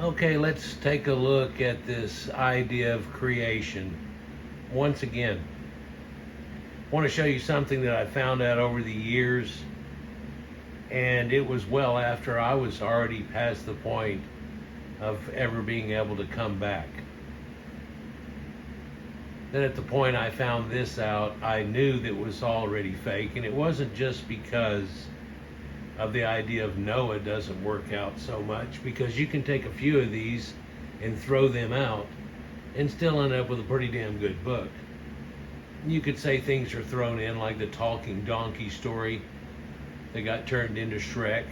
Okay, let's take a look at this idea of creation. Once again, I want to show you something that I found out over the years, and it was well after I was already past the point of ever being able to come back. Then at the point I found this out, I knew that it was already fake, and it wasn't just because of the idea of Noah doesn't work out so much, because you can take a few of these and throw them out and still end up with a pretty damn good book. You could say things are thrown in like the talking donkey story that got turned into Shrek,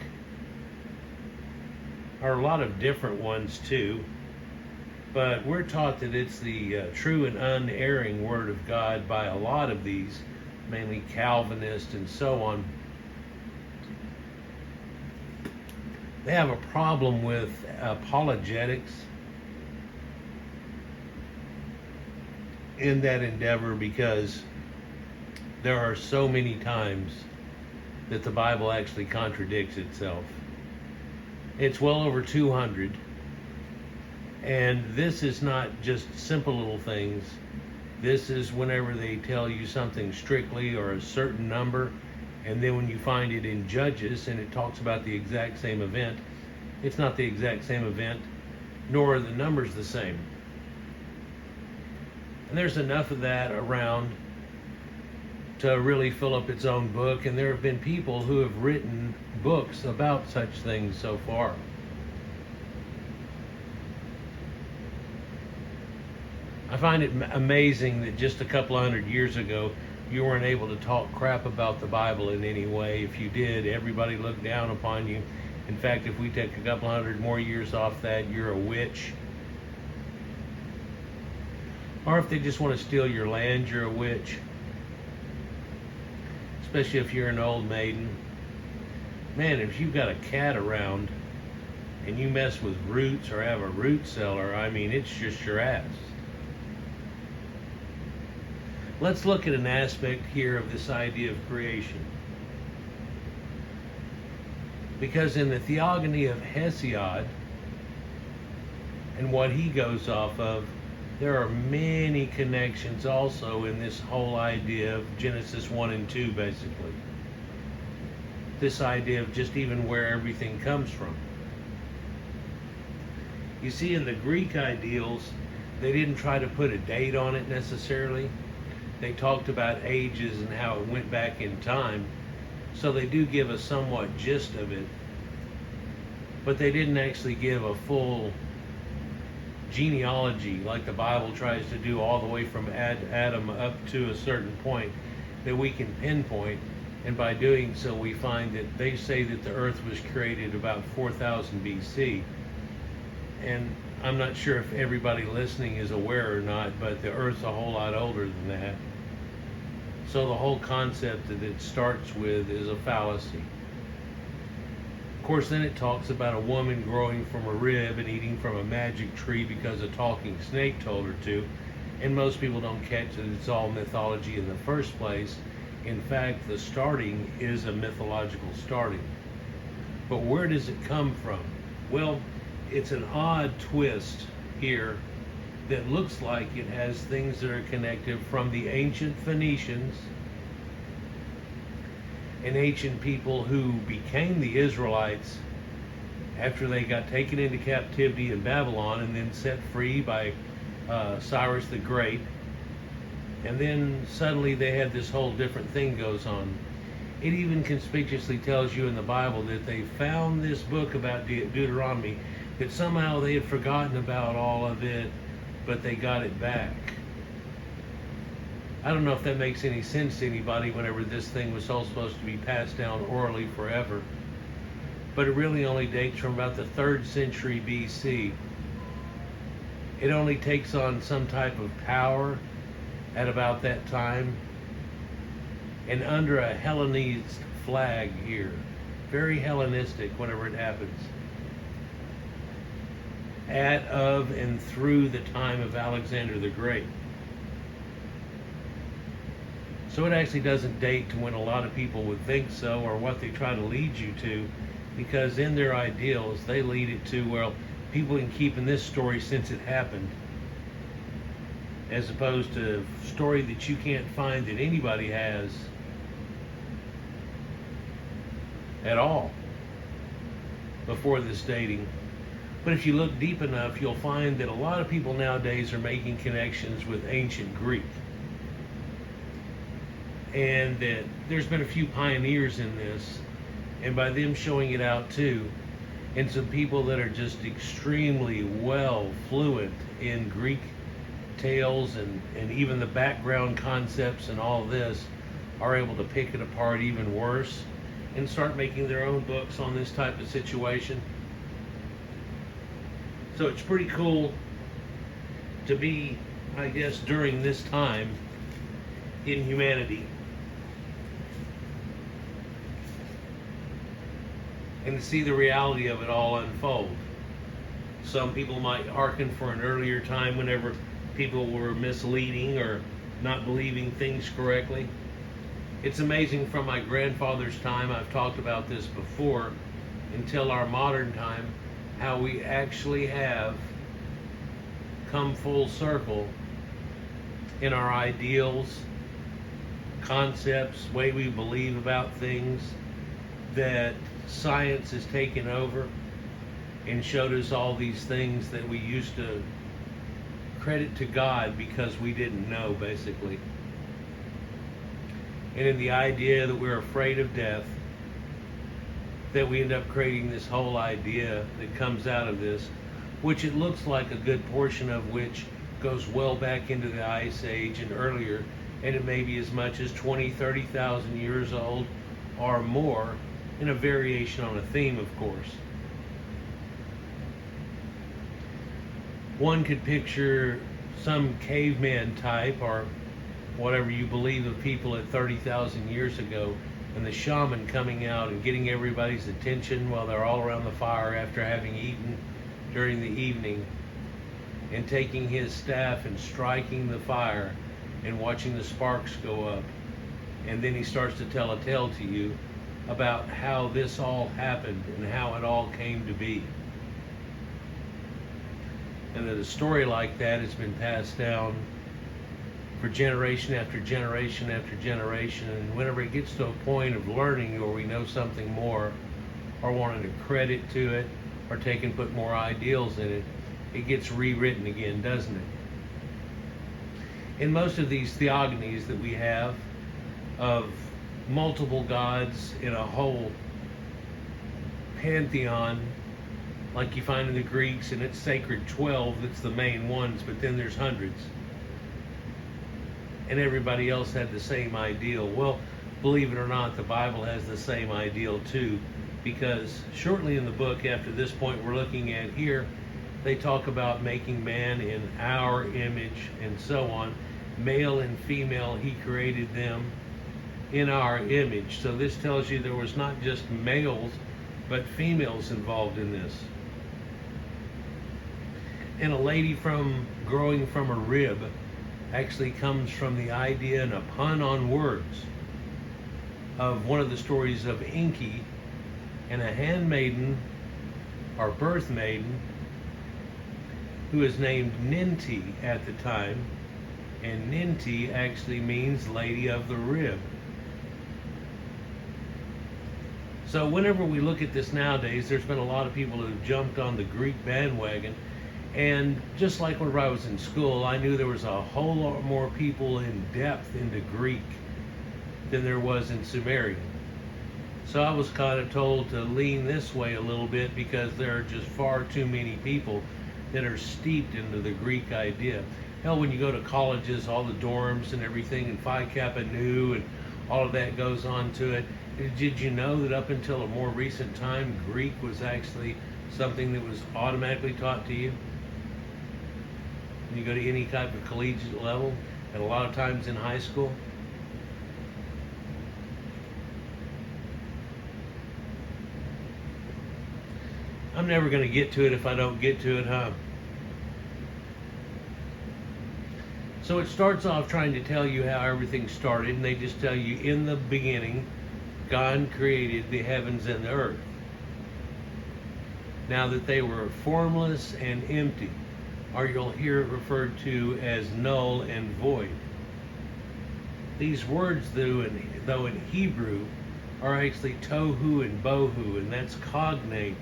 or a lot of different ones too, but we're taught that it's the true and unerring word of God by a lot of these, mainly Calvinist and so on. They have a problem with apologetics in that endeavor, because there are so many times that the Bible actually contradicts itself. It's well over 200, and this is not just simple little things. This is whenever they tell you something strictly or a certain number, and then when you find it in Judges and it talks about the exact same event, it's not the exact same event, nor are the numbers the same. And there's enough of that around to really fill up its own book, and there have been people who have written books about such things so far. I find it amazing that just a couple hundred years ago, you weren't able to talk crap about the Bible in any way. If you did, everybody looked down upon you. In fact, if we take a couple hundred more years off that, you're a witch. Or if they just want to steal your land, you're a witch. Especially if you're an old maiden. Man, if you've got a cat around and you mess with roots or have a root cellar, I mean, it's just your ass. Let's look at an aspect here of this idea of creation. Because in the theogony of Hesiod and what he goes off of, there are many connections also in this whole idea of Genesis 1 and 2, basically. This idea of just even where everything comes from. You see, in the Greek ideals, they didn't try to put a date on it necessarily. They talked about ages and how it went back in time. So they do give a somewhat gist of it. But they didn't actually give a full genealogy like the Bible tries to do, all the way from Adam up to a certain point that we can pinpoint. And by doing so, we find that they say that the earth was created about 4000 BC. And I'm not sure if everybody listening is aware or not, but the earth's a whole lot older than that. So the whole concept that it starts with is a fallacy. Of course, then it talks about a woman growing from a rib and eating from a magic tree because a talking snake told her to. And most people don't catch that it's all mythology in the first place. In fact, the starting is a mythological starting. But where does it come from? Well, it's an odd twist here that looks like it has things that are connected from the ancient Phoenicians and ancient people who became the Israelites after they got taken into captivity in Babylon and then set free by Cyrus the Great. And then suddenly they had this whole different thing goes on. It even conspicuously tells you in the Bible that they found this book about Deuteronomy, that somehow they had forgotten about all of it, but they got it back. I don't know if that makes any sense to anybody whenever this thing was all supposed to be passed down orally forever. But it really only dates from about the 3rd century BC. It only takes on some type of power at about that time, and under a Hellenist flag here. Very Hellenistic whenever it happens. At, of, and through the time of Alexander the Great. So it actually doesn't date to when a lot of people would think so, or what they try to lead you to, because in their ideals they lead it to, well, people been keeping this story since it happened, as opposed to a story that you can't find that anybody has at all before this dating. But if you look deep enough, you'll find that a lot of people nowadays are making connections with ancient Greek. And that there's been a few pioneers in this, and by them showing it out too, and some people that are just extremely well fluent in Greek tales and even the background concepts and all this are able to pick it apart even worse and start making their own books on this type of situation. So it's pretty cool to be, I guess, during this time in humanity. And to see the reality of it all unfold. Some people might hearken for an earlier time whenever people were misleading or not believing things correctly. It's amazing from my grandfather's time, I've talked about this before, until our modern time, how we actually have come full circle in our ideals, concepts, way we believe about things, that science has taken over and showed us all these things that we used to credit to God because we didn't know, basically. And in the idea that we're afraid of death, that we end up creating this whole idea that comes out of this, which it looks like a good portion of which goes well back into the Ice Age and earlier, and it may be as much as 20, 30,000 years old or more, in a variation on a theme, of course. One could picture some caveman type or whatever you believe of people at 30,000 years ago, and the shaman coming out and getting everybody's attention while they're all around the fire after having eaten during the evening, and taking his staff and striking the fire and watching the sparks go up. And then he starts to tell a tale to you about how this all happened and how it all came to be. And that a story like that has been passed down for generation after generation after generation, and whenever it gets to a point of learning or we know something more or wanting to credit to it or take and put more ideals in it, it gets rewritten again, doesn't it? In most of these theogonies that we have of multiple gods in a whole pantheon, like you find in the Greeks, and it's sacred 12, that's the main ones, but then there's hundreds. And everybody else had the same ideal. Well, believe it or not, the Bible has the same ideal too, because shortly in the book, after this point we're looking at here, they talk about making man in our image and so on. Male and female, he created them in our image. So this tells you there was not just males, but females involved in this. And a lady growing from a rib actually comes from the idea and a pun on words of one of the stories of Enki and a handmaiden or birth maiden who is named Ninti at the time, and Ninti actually means lady of the rib. So whenever we look at this nowadays, there's been a lot of people who have jumped on the Greek bandwagon. And just like when I was in school, I knew there was a whole lot more people in depth into Greek than there was in Sumerian. So I was kind of told to lean this way a little bit because there are just far too many people that are steeped into the Greek idea. Hell, when you go to colleges, all the dorms and everything, and Phi Kappa Nu and all of that goes on to it. Did you know that up until a more recent time, Greek was actually something that was automatically taught to you? When you go to any type of collegiate level, and a lot of times in high school. I'm never going to get to it if I don't get to it, huh? So it starts off trying to tell you how everything started, and they just tell you in the beginning, God created the heavens and the earth. Now that they were formless and empty, or you'll hear it referred to as null and void. These words, though in Hebrew, are actually tohu and bohu, and that's cognate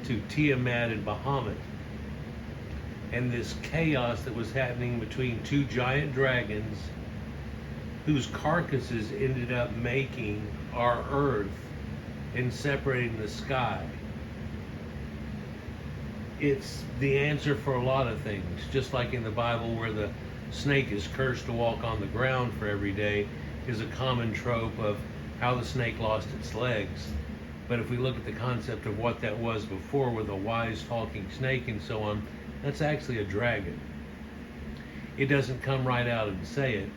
to Tiamat and Bahamut. And this chaos that was happening between two giant dragons whose carcasses ended up making our earth and separating the sky. It's the answer for a lot of things, just like in the Bible where the snake is cursed to walk on the ground for every day is a common trope of how the snake lost its legs. But if we look at the concept of what that was before with a wise talking snake and so on, that's actually a dragon. It doesn't come right out and say it,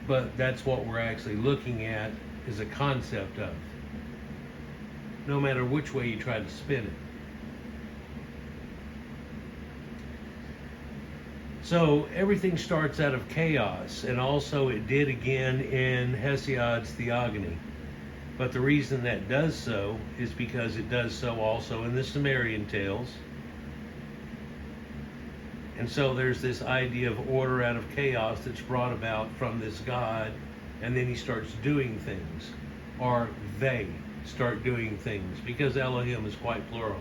but that's what we're actually looking at is a concept of, no matter which way you try to spin it. So everything starts out of chaos, and also it did again in Hesiod's Theogony. But the reason that does so is because it does so also in the Sumerian tales. And so there's this idea of order out of chaos that's brought about from this God, and then he starts doing things, or they start doing things, because Elohim is quite plural.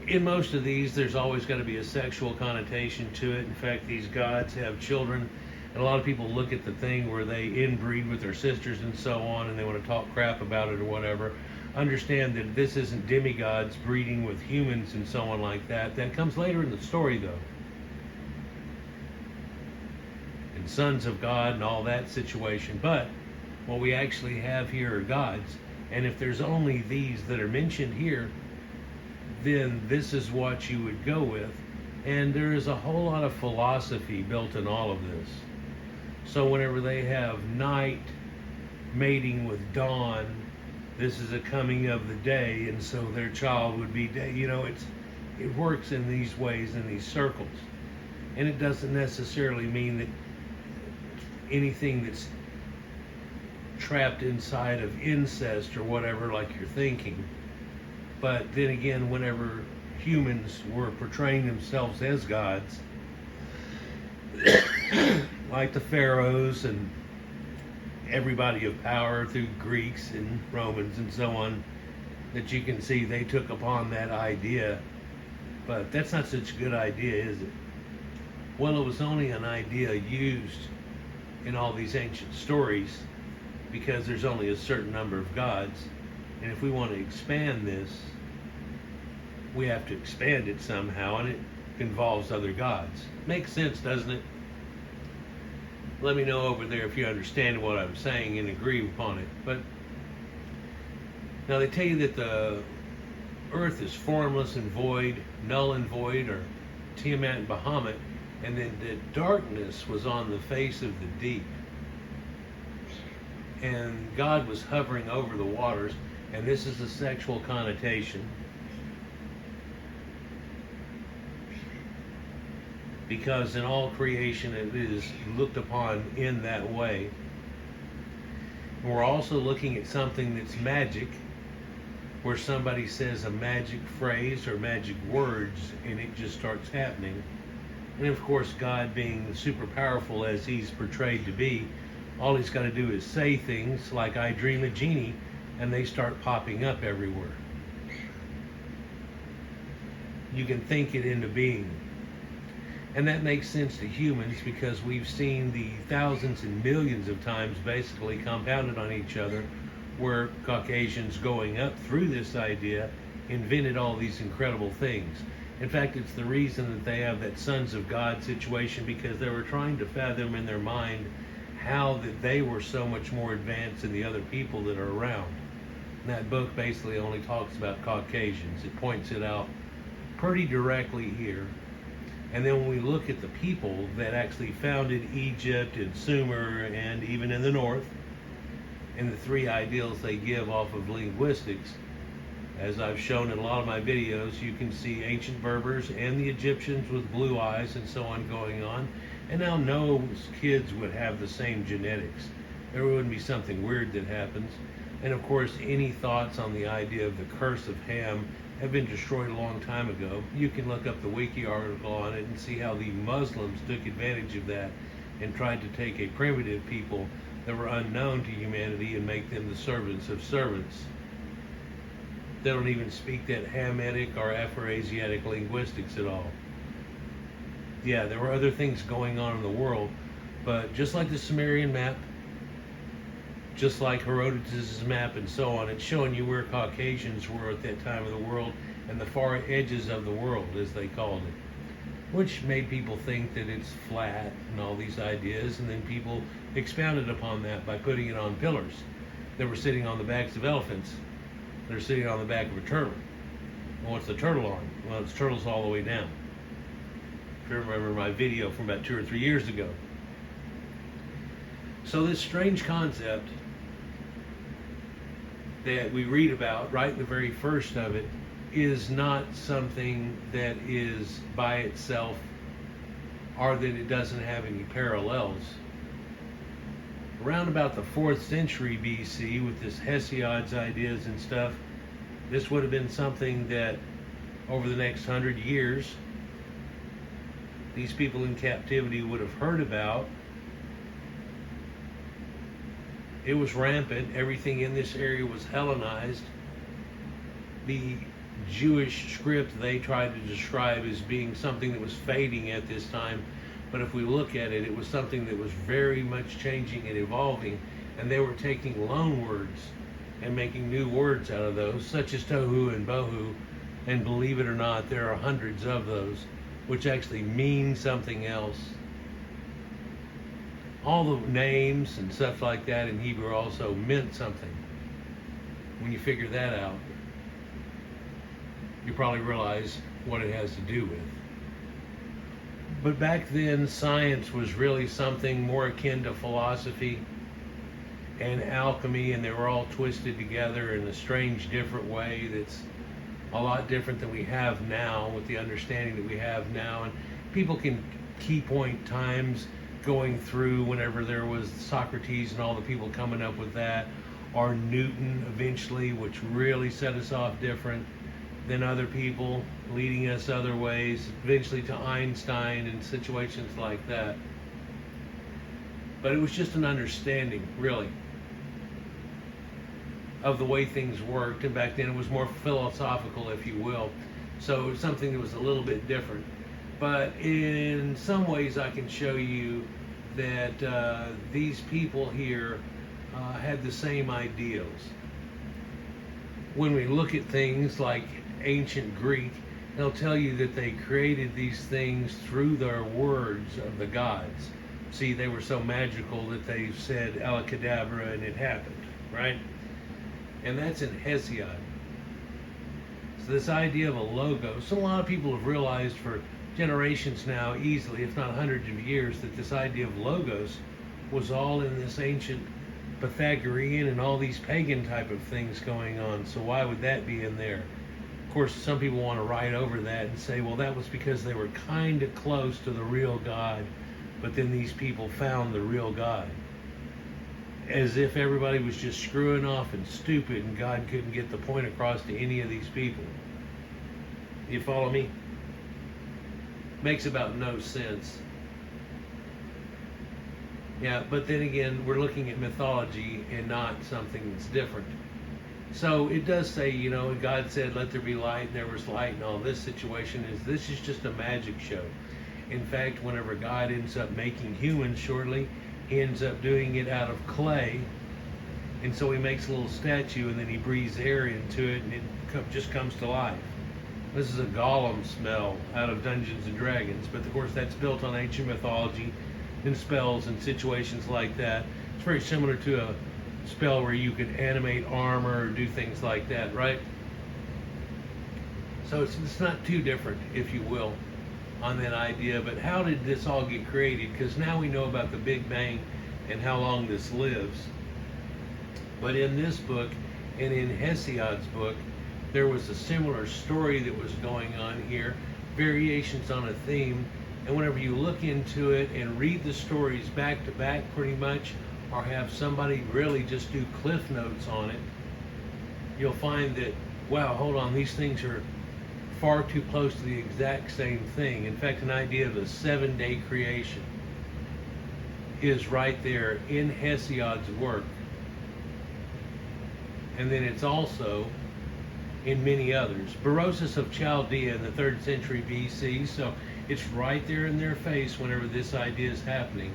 In most of these, there's always got to be a sexual connotation to it. In fact, these gods have children, and a lot of people look at the thing where they inbreed with their sisters and so on, and they want to talk crap about it or whatever. Understand that this isn't demigods breeding with humans and so on like that. That comes later in the story, though. And sons of God and all that situation. But what we actually have here are gods. And if there's only these that are mentioned here, then this is what you would go with. And there is a whole lot of philosophy built in all of this. So whenever they have night mating with dawn, this is a coming of the day, and so their child would be day. You know, it works in these ways, in these circles. And it doesn't necessarily mean that anything that's trapped inside of incest or whatever, like you're thinking. But then again, whenever humans were portraying themselves as gods, like the pharaohs and everybody of power through Greeks and Romans and so on, that you can see they took upon that idea. But that's not such a good idea, is it? Well, it was only an idea used in all these ancient stories because there's only a certain number of gods. And if we want to expand this, we have to expand it somehow, and it involves other gods. Makes sense, doesn't it? Let me know over there if you understand what I'm saying and agree upon it. But now they tell you that the earth is formless and void, null and void, or Tiamat and Bahamut, and then the darkness was on the face of the deep. And God was hovering over the waters, and this is a sexual connotation. Because in all creation it is looked upon in that way. And we're also looking at something that's magic, where somebody says a magic phrase or magic words and it just starts happening. And of course, God being super powerful as he's portrayed to be, all he's got to do is say things like I dream a genie, and they start popping up everywhere. You can think it into being. And that makes sense to humans because we've seen the thousands and millions of times basically compounded on each other where Caucasians going up through this idea invented all these incredible things. In fact, it's the reason that they have that sons of God situation, because they were trying to fathom in their mind how that they were so much more advanced than the other people that are around. And that book basically only talks about Caucasians. It points it out pretty directly here. And then when we look at the people that actually founded Egypt and Sumer and even in the north, and the three ideals they give off of linguistics, as I've shown in a lot of my videos, you can see ancient Berbers and the Egyptians with blue eyes and so on going on. And now Noah's kids would have the same genetics. There wouldn't be something weird that happens. And of course, any thoughts on the idea of the curse of Ham have been destroyed a long time ago. You can look up the wiki article on it and see how the Muslims took advantage of that and tried to take a primitive people that were unknown to humanity and make them the servants of servants. They don't even speak that Hamitic or Afro-Asiatic linguistics at all. Yeah, there were other things going on in the world, but just like the Sumerian map, just like Herodotus' map and so on, it's showing you where Caucasians were at that time of the world and the far edges of the world, as they called it, which made people think that it's flat and all these ideas, and then people expounded upon that by putting it on pillars that were sitting on the backs of elephants. They're sitting on the back of a turtle. Well, what's the turtle on? Well, its turtle's all the way down. If you remember my video from about 2 or 3 years ago. So this strange concept that we read about right in the very first of it is not something that is by itself, or that it doesn't have any parallels. Around about the 4th century BC, with this Hesiod's ideas and stuff, this would have been something that over the next 100 years these people in captivity would have heard about. It was rampant. Everything in this area was Hellenized. The Jewish script they tried to describe as being something that was fading at this time, but if we look at it, it was something that was very much changing and evolving, and they were taking loan words and making new words out of those, such as tohu and bohu, and believe it or not, there are hundreds of those, which actually mean something else. All the names and stuff like that in Hebrew also meant something. When you figure that out, you probably realize what it has to do with. But back then, science was really something more akin to philosophy and alchemy, and they were all twisted together in a strange, different way that's a lot different than we have now, with the understanding that we have now. And people can key point times going through whenever there was Socrates and all the people coming up with that, or Newton eventually, which really set us off different than other people, leading us other ways, eventually to Einstein and situations like that. But it was just an understanding, really, of the way things worked, and back then it was more philosophical, if you will. So it was something that was a little bit different. But in some ways I can show you that these people here had the same ideals. When we look at things like ancient Greek, they'll tell you that they created these things through their words of the gods. See, they were so magical that they said alakadabra and it happened, right? And that's in Hesiod. So this idea of a logos, a lot of people have realized for generations now, easily, if not hundreds of years, that this idea of logos was all in this ancient Pythagorean and all these pagan type of things going on. So why would that be in there? Of course, some people want to write over that and say, well, that was because they were kind of close to the real God, but then these people found the real God. As if everybody was just screwing off and stupid and God couldn't get the point across to any of these people. You follow me? Makes about no sense. Yeah, but then again, we're looking at mythology and not something that's different. So it does say, you know, God said, let there be light, and there was light, and all this situation this is just a magic show. In fact, whenever God ends up making humans shortly, he ends up doing it out of clay, and so he makes a little statue, and then he breathes air into it, and it just comes to life. This is a golem smell out of Dungeons and Dragons, but of course that's built on ancient mythology and spells and situations like that. It's very similar to a spell where you could animate armor or do things like that, right? So it's not too different, if you will, on that idea. But how did this all get created? Because now we know about the Big Bang and how long this lives. But in this book and in Hesiod's book, there was a similar story that was going on here, variations on a theme, and whenever you look into it and read the stories back to back pretty much, or have somebody really just do cliff notes on it, you'll find that, wow, hold on, these things are far too close to the exact same thing. In fact, an idea of a 7-day creation is right there in Hesiod's work. And then it's also in many others. Berosus of Chaldea in the 3rd century BC, so it's right there in their face whenever this idea is happening.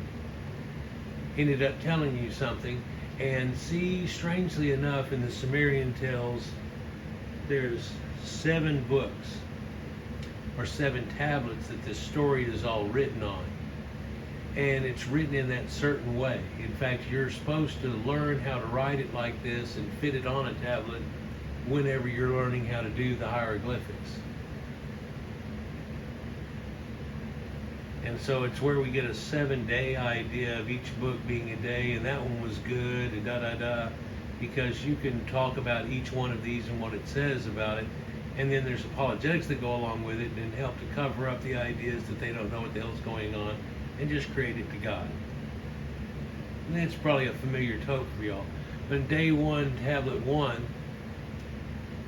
Ended up telling you something. And see, strangely enough, in the Sumerian tales, there's 7 books or 7 tablets that this story is all written on. And it's written in that certain way. In fact, you're supposed to learn how to write it like this and fit it on a tablet whenever you're learning how to do the hieroglyphics. And so it's where we get a 7-day idea of each book being a day, and that one was good, and da-da-da, because you can talk about each one of these and what it says about it, and then there's apologetics that go along with it and help to cover up the ideas that they don't know what the hell's going on, and just create it to God. And it's probably a familiar topic for y'all. But in day 1, tablet 1,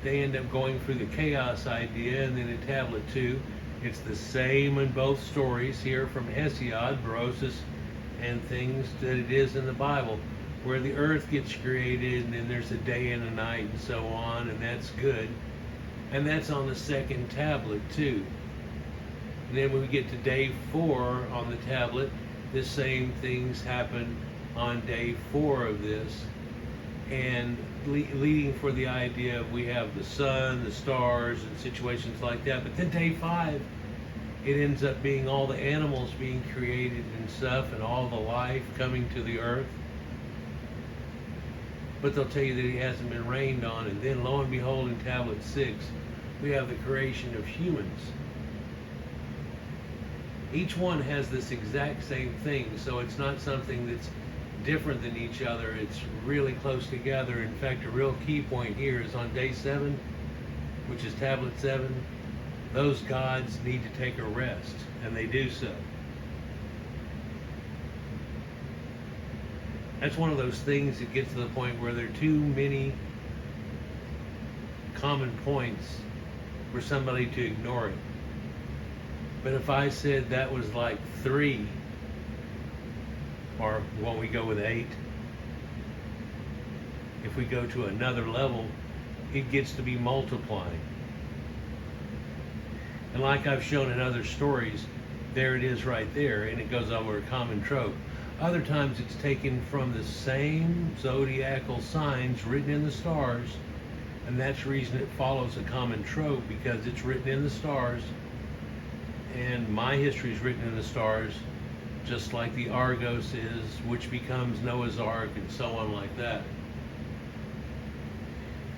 they end up going through the chaos idea, and then in tablet 2, it's the same in both stories here from Hesiod, Berosus, and things that it is in the Bible, where the earth gets created, and then there's a day and a night, and so on, and that's good. And that's on the 2nd tablet too. And then when we get to day 4 on the tablet, the same things happen on day 4 of this, and leading for the idea of we have the sun, the stars, and situations like that. But then day 5, it ends up being all the animals being created and stuff, and all the life coming to the earth. But they'll tell you that it hasn't been rained on, and then lo and behold, in tablet 6, we have the creation of humans. Each one has this exact same thing, so it's not something that's different than each other. It's really close together. In fact, a real key point here is on day 7, which is tablet 7, those gods need to take a rest, and they do so. That's one of those things that gets to the point where there are too many common points for somebody to ignore it. But if I said that was like 3, or when we go with 8, if we go to another level, it gets to be multiplying. And like I've shown in other stories, there it is right there, and it goes over a common trope. Other times it's taken from the same zodiacal signs written in the stars, and that's the reason it follows a common trope, because it's written in the stars, and my history is written in the stars, just like the Argos is, which becomes Noah's Ark, and so on like that.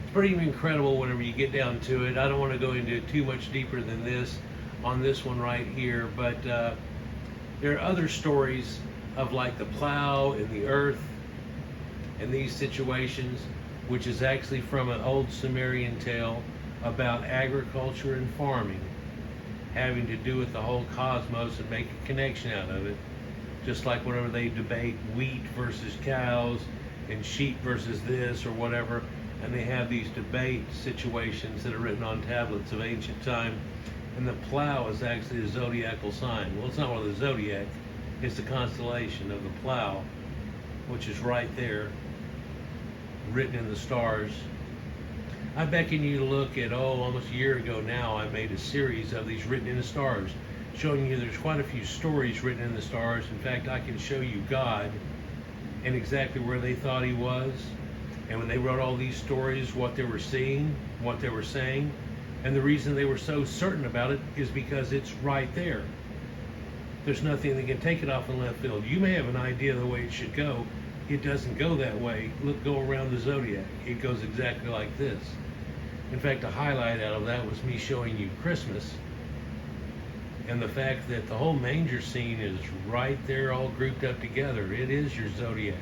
It's pretty incredible whenever you get down to it. I don't want to go into it too much deeper than this on this one right here, but there are other stories of like the plow and the earth and these situations, which is actually from an old Sumerian tale about agriculture and farming, having to do with the whole cosmos and make a connection out of it. Just like whenever they debate wheat versus cows and sheep versus this or whatever, and they have these debate situations that are written on tablets of ancient time, and the plow is actually a zodiacal sign. Well, it's not one of the zodiac, it's the constellation of the plow, which is right there, written in the stars. I beckon you to look at, almost a year ago now, I made a series of these written in the stars, showing you there's quite a few stories written in the stars. In fact, I can show you God and exactly where they thought he was, and when they wrote all these stories, what they were seeing, what they were saying. And the reason they were so certain about it is because it's right there. There's nothing that can take it off in left field. You may have an idea of the way it should go. It doesn't go that way. Look, go around the zodiac. It goes exactly like this. In fact, a highlight out of that was me showing you Christmas, and the fact that the whole manger scene is right there, all grouped up together. It is your zodiac.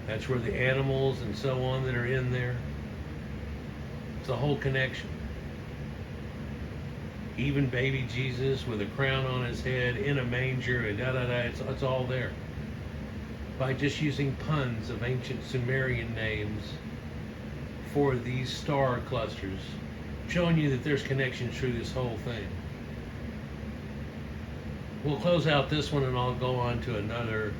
That's where the animals and so on that are in there. It's a whole connection. Even baby Jesus with a crown on his head in a manger and da-da-da, it's all there. by just using puns of ancient Sumerian names for these star clusters, showing you that there's connections through this whole thing. We'll close out this one and I'll go on to another